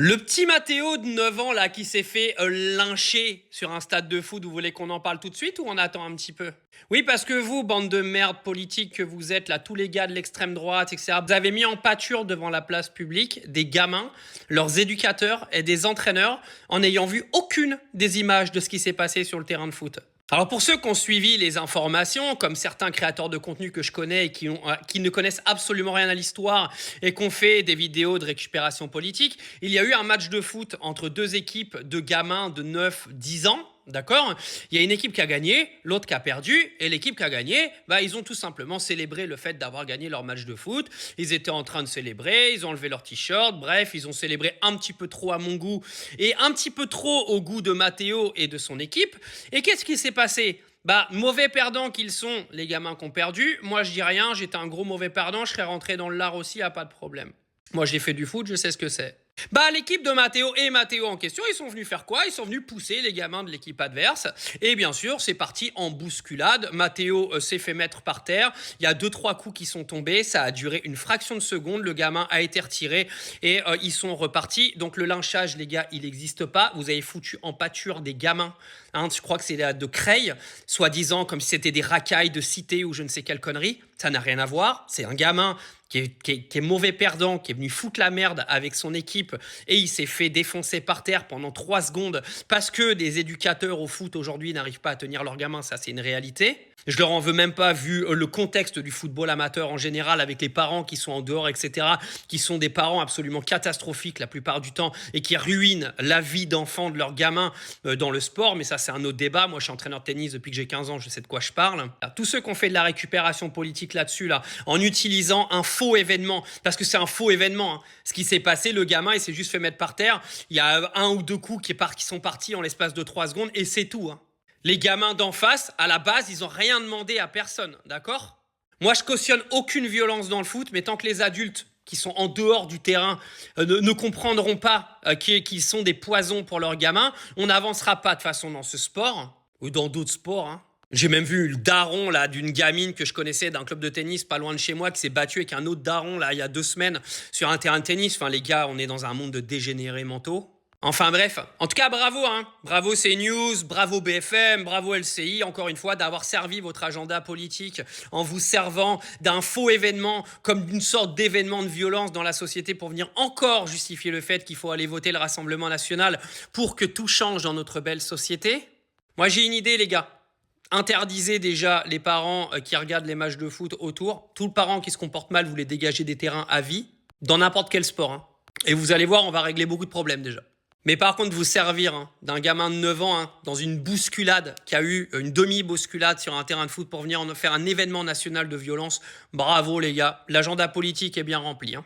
Le petit Mathéo de 9 ans là qui s'est fait lyncher sur un stade de foot, vous voulez qu'on en parle tout de suite ou on attend un petit peu? Oui, parce que vous, bande de merde politique que vous êtes là, tous les gars de l'extrême droite, etc., vous avez mis en pâture devant la place publique des gamins, leurs éducateurs et des entraîneurs en n'ayant vu aucune des images de ce qui s'est passé sur le terrain de foot. Alors pour ceux qui ont suivi les informations, comme certains créateurs de contenu que je connais et qui ne connaissent absolument rien à l'histoire et qui ont fait des vidéos de récupération politique, il y a eu un match de foot entre deux équipes de gamins de 9-10 ans. D'accord? Il y a une équipe qui a gagné, l'autre qui a perdu, et l'équipe qui a gagné, ils ont tout simplement célébré le fait d'avoir gagné leur match de foot. Ils étaient en train de célébrer, ils ont enlevé leur t-shirt, bref, ils ont célébré un petit peu trop à mon goût et un petit peu trop au goût de Mathéo et de son équipe. Et qu'est-ce qui s'est passé? Mauvais perdants qu'ils sont, les gamins qui ont perdu. Moi, je dis rien, j'étais un gros mauvais perdant, je serais rentré dans le lard aussi, pas de problème. Moi, j'ai fait du foot, je sais ce que c'est. L'équipe de Mathéo et Mathéo en question, ils sont venus faire quoi? Ils sont venus pousser les gamins de l'équipe adverse. Et bien sûr, c'est parti en bousculade. Mathéo s'est fait mettre par terre. Il y a 2-3 coups qui sont tombés. Ça a duré une fraction de seconde. Le gamin a été retiré et ils sont repartis. Donc le lynchage, les gars, il n'existe pas. Vous avez foutu en pâture des gamins. Je crois que c'est de Creil, soi-disant comme si c'était des racailles de cité ou je ne sais quelle connerie. Ça n'a rien à voir. C'est un gamin qui est mauvais perdant, qui est venu foutre la merde avec son équipe et il s'est fait défoncer par terre pendant 3 secondes parce que des éducateurs au foot aujourd'hui n'arrivent pas à tenir leurs gamins, ça c'est une réalité. Je leur en veux même pas vu le contexte du football amateur en général avec les parents qui sont en dehors, etc., qui sont des parents absolument catastrophiques la plupart du temps et qui ruinent la vie d'enfants de leurs gamins dans le sport, mais ça c'est un autre débat. Moi je suis entraîneur de tennis depuis que j'ai 15 ans, je sais de quoi je parle. Tous ceux qui ont fait de la récupération politique là-dessus, en utilisant un faux événement, parce que c'est un faux événement, ce qui s'est passé, le gamin il s'est juste fait mettre par terre, il y a 1 ou 2 coups qui sont partis en l'espace de 3 secondes et c'est tout. Les gamins d'en face, à la base, ils n'ont rien demandé à personne, d'accord? Moi, je cautionne aucune violence dans le foot, mais tant que les adultes qui sont en dehors du terrain ne comprendront pas qu'ils sont des poisons pour leurs gamins, on n'avancera pas de façon dans ce sport ou dans d'autres sports. J'ai même vu le daron d'une gamine que je connaissais d'un club de tennis pas loin de chez moi qui s'est battu avec un autre daron il y a 2 semaines sur un terrain de tennis. Enfin les gars, on est dans un monde de dégénérés mentaux. Enfin bref, en tout cas bravo, bravo CNews, bravo BFM, bravo LCI, encore une fois d'avoir servi votre agenda politique en vous servant d'un faux événement comme d'une sorte d'événement de violence dans la société pour venir encore justifier le fait qu'il faut aller voter le Rassemblement national pour que tout change dans notre belle société. Moi j'ai une idée les gars. Interdisez déjà les parents qui regardent les matchs de foot autour. Tout le parent qui se comporte mal, vous les dégagez des terrains à vie, dans n'importe quel sport. Et vous allez voir, on va régler beaucoup de problèmes déjà. Mais par contre, vous servir d'un gamin de 9 ans dans une bousculade, qui a eu une demi-bousculade sur un terrain de foot pour venir en faire un événement national de violence, bravo les gars, l'agenda politique est bien rempli.